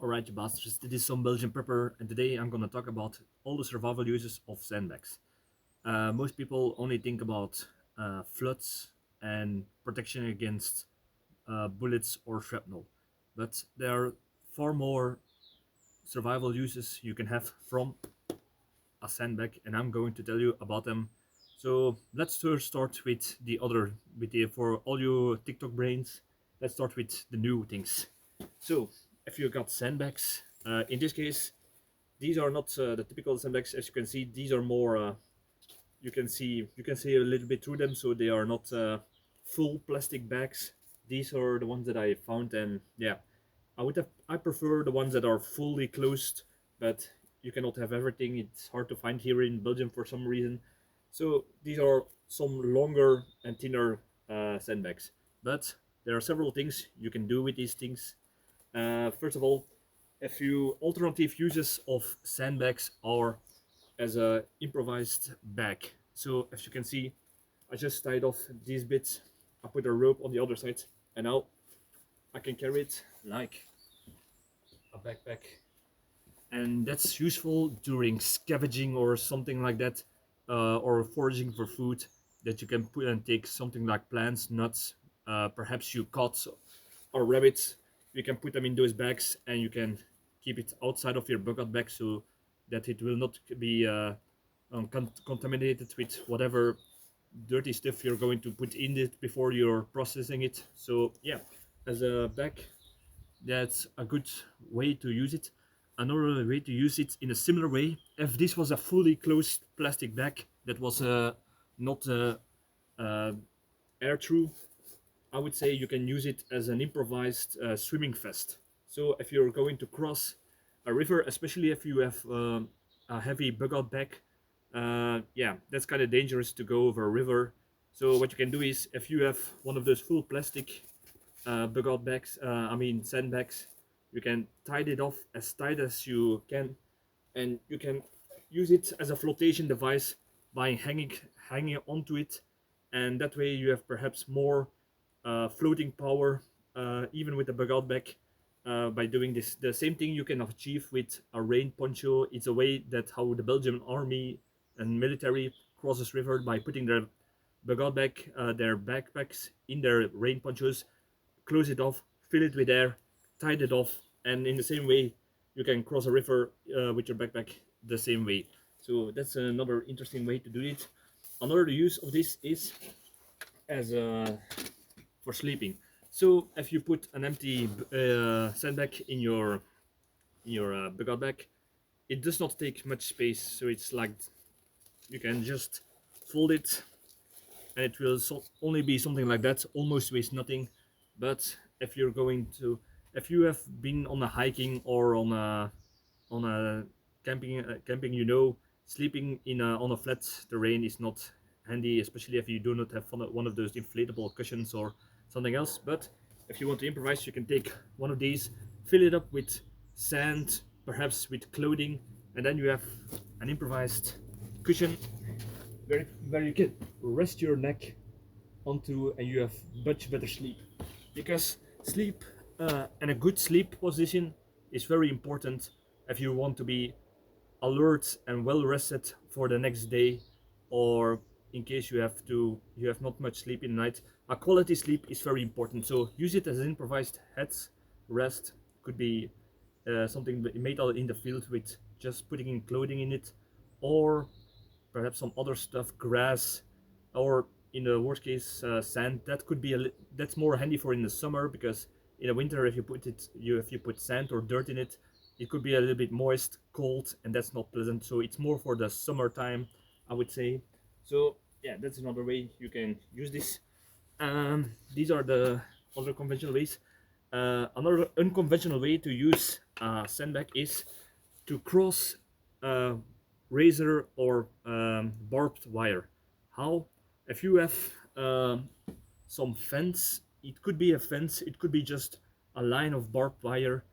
Alright, you bastards, this is Some-Belgian-prepper, and today I'm gonna talk about all the survival uses of sandbags. Most people only think about floods and protection against bullets or shrapnel, but there are far more survival uses you can have from a sandbag, and I'm going to tell you about them. So let's first start with for all you TikTok brains, let's start with the new things. So if you got sandbags, in this case, these are not the typical sandbags. As you can see, these are more. You can see a little bit through them, so they are not full plastic bags. These are the ones that I found, and yeah, I prefer the ones that are fully closed, but you cannot have everything. It's hard to find here in Belgium for some reason. So these are some longer and thinner sandbags. But there are several things you can do with these things. First of all, a few alternative uses of sandbags are as a improvised bag. So as you can see, I just tied off these bits. I put a rope on the other side, and now I can carry it like a backpack, and that's useful during scavenging or something like that, or foraging for food. That you can put and take something like plants, nuts, perhaps you caught or rabbits. You can put them in those bags, and you can keep it outside of your bucket bag so that it will not be contaminated with whatever dirty stuff you're going to put in it before you're processing it. So yeah, as a bag, that's a good way to use it. Another way to use it in a similar way, if this was a fully closed plastic bag that was not uh, air through, I would say you can use it as an improvised swimming vest. So if you're going to cross a river, especially if you have a heavy bug out bag, yeah, that's kind of dangerous to go over a river. So what you can do is, if you have one of those full plastic bug out bags, sandbags, you can tie it off as tight as you can, and you can use it as a flotation device by hanging onto it, and that way you have perhaps more floating power, even with the bug out bag. By doing this, the same thing you can achieve with a rain poncho. It's a way that how the Belgian army and military crosses river by putting their bug out bag, their backpacks in their rain ponchos, close it off, fill it with air, tie it off, and in the same way you can cross a river with your backpack the same way. So that's another interesting way to do it. Another use of this is as for sleeping. So if you put an empty sandbag in your bug bag, it does not take much space. So it's like you can just fold it, and it will only be something like that, almost weighs nothing. But if you have been on a hiking or on a camping, sleeping on a flat terrain is not handy, especially if you do not have one of those inflatable cushions or something else. But if you want to improvise, you can take one of these, fill it up with sand, perhaps with clothing, and then you have an improvised cushion where you can rest your neck onto, and you have much better sleep. Because sleep and a good sleep position is very important if you want to be alert and well rested for the next day, or in case you have not much sleep in the night. A quality sleep is very important, so use it as an improvised head rest. Could be something made out in the field with just putting in clothing in it, or perhaps some other stuff, grass, or in the worst case, sand. That could be that's more handy for in the summer, because in the winter, if you put sand or dirt in it, it could be a little bit moist, cold, and that's not pleasant. So it's more for the summertime, I would say. So yeah, that's another way you can use this. These are the other conventional ways. Another unconventional way to use a sandbag is to cross uh, razor or barbed wire. How? If you have some fence, it could be a fence, it could be just a line of barbed wire.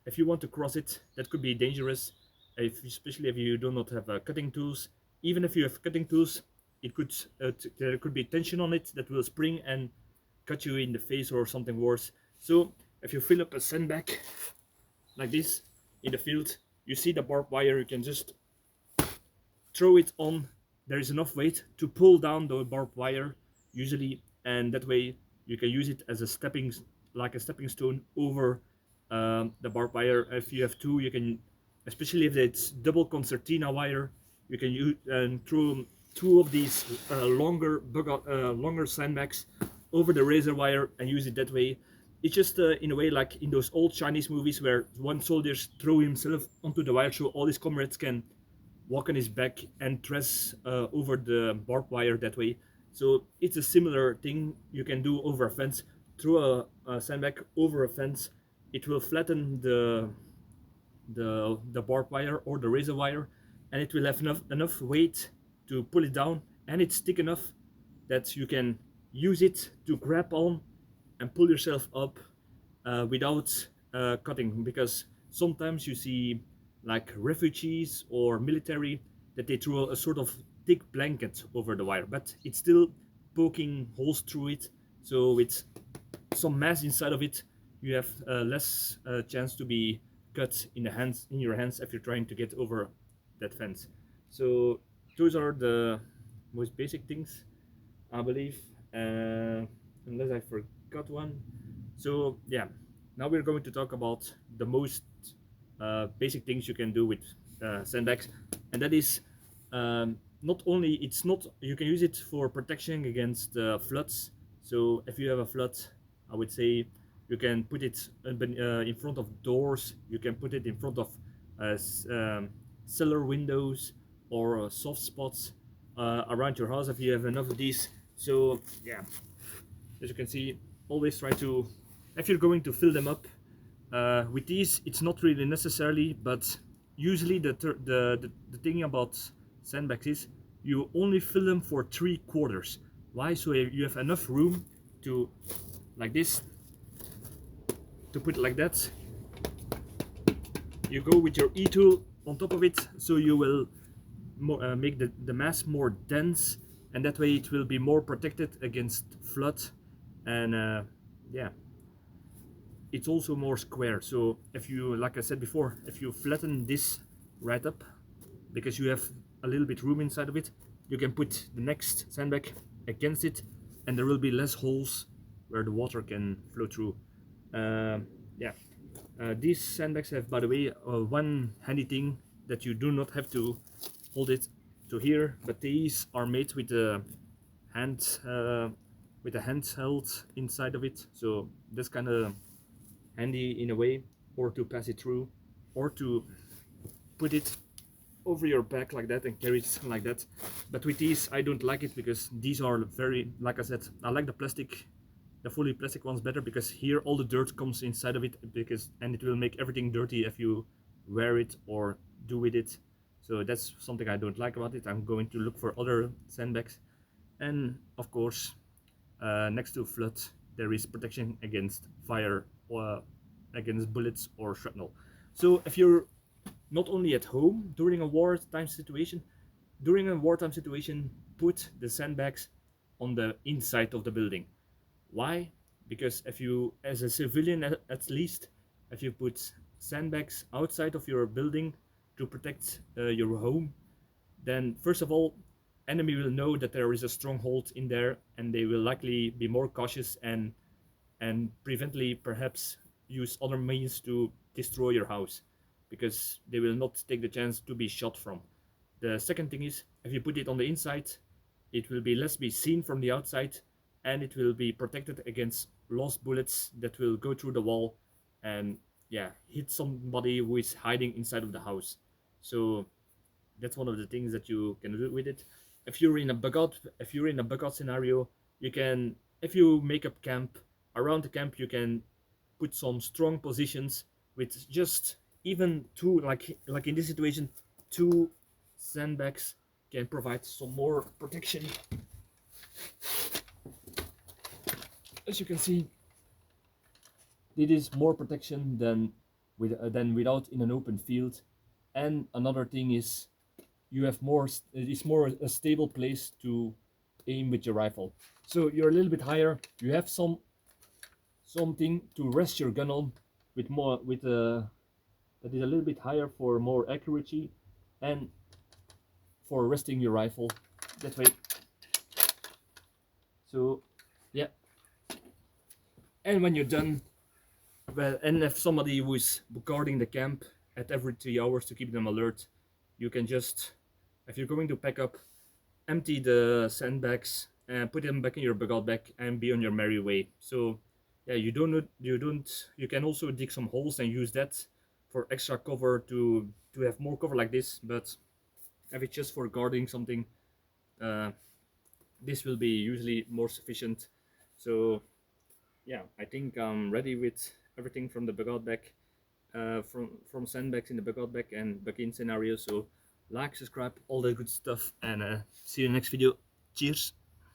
If you want to cross it, that could be dangerous, especially if you do not have cutting tools. Even if you have cutting tools, there could be tension on it that will spring and cut you in the face or something worse. So if you fill up a sandbag like this in the field. You see the barbed wire, you can just throw it on. There is enough weight to pull down the barbed wire usually, and that way you can use it as a stepping stone over the barbed wire. If you have two, you can, especially if it's double concertina wire, you can use and throw two of these longer sandbags over the razor wire and use it that way. It's just in a way like in those old Chinese movies where one soldier throw himself onto the wire so all his comrades can walk on his back and dress over the barbed wire that way. So it's a similar thing you can do over a fence. Throw a sandbag over a fence. It will flatten the barbed wire or the razor wire, and it will have enough weight to pull it down, and it's thick enough that you can use it to grab on and pull yourself up without cutting, because sometimes you see like refugees or military that they throw a sort of thick blanket over the wire, but it's still poking holes through it, so with some mass inside of it you have less chance to be cut in your hands if you're trying to get over that fence. So those are the most basic things, I believe, unless I forgot one. So yeah, now we're going to talk about the most basic things you can do with sandbags, and that is not only it's not you can use it for protection against floods. So if you have a flood, I would say you can put it in front of doors. You can put it in front of uh, cellar windows or soft spots around your house if you have enough of these. So yeah, as you can see, always try to, if you're going to fill them up with these, it's not really necessarily, but usually the thing about sandbags is you only fill them for 3/4. Why? So you have enough room to, like this, to put it like that. You go with your e-tool on top of it, so you will make the mass more dense, and that way it will be more protected against flood. And yeah, it's also more square. So if you, like I said before, if you flatten this right up, because you have a little bit room inside of it, you can put the next sandbag against it, and there will be less holes where the water can flow through. Yeah, these sandbags have, by the way, one handy thing, that you do not have to hold it to here, but these are made with a hand with a handheld inside of it, so that's kind of handy in a way, or to pass it through, or to put it over your back like that and carry it like that. But with these I don't like it, because these are very, like I said, I like the plastic, the fully plastic ones better, because here all the dirt comes inside of it, and it will make everything dirty if you wear it or do with it. So that's something I don't like about it. I'm going to look for other sandbags. And of course, next to flood, there is protection against fire or against bullets or shrapnel. So if you're not only at home during a wartime situation, put the sandbags on the inside of the building. Why? Because if you, as a civilian at least, if you put sandbags outside of your building to protect your home, then first of all, enemy will know that there is a stronghold in there, and they will likely be more cautious and prevently perhaps use other means to destroy your house, because they will not take the chance to be shot from. The second thing is, if you put it on the inside, it will be less be seen from the outside, and it will be protected against lost bullets that will go through the wall and, yeah, hit somebody who is hiding inside of the house. So that's one of the things that you can do with it. If you're in a bug out scenario, you can, if you make up camp, around the camp you can put some strong positions with just even two, like in this situation, two sandbags can provide some more protection. As you can see, it is more protection than without in an open field. And another thing is, you have more, it's more a stable place to aim with your rifle. So you're a little bit higher, you have something to rest your gun on with more with that is a little bit higher for more accuracy and for resting your rifle that way. So yeah, and when you're done, well, and if somebody who is guarding the camp at every 3 hours to keep them alert, you can just, if you're going to pack up, empty the sandbags and put them back in your bug bag and be on your merry way. So yeah, you can also dig some holes and use that for extra cover to have more cover like this. But if it's just for guarding something, uh, this will be usually more sufficient. So yeah, I think I'm ready with everything from the bug bag, from sandbags in the bug bag and back-in scenario. So like, subscribe, all that good stuff, and see you in the next video. Cheers.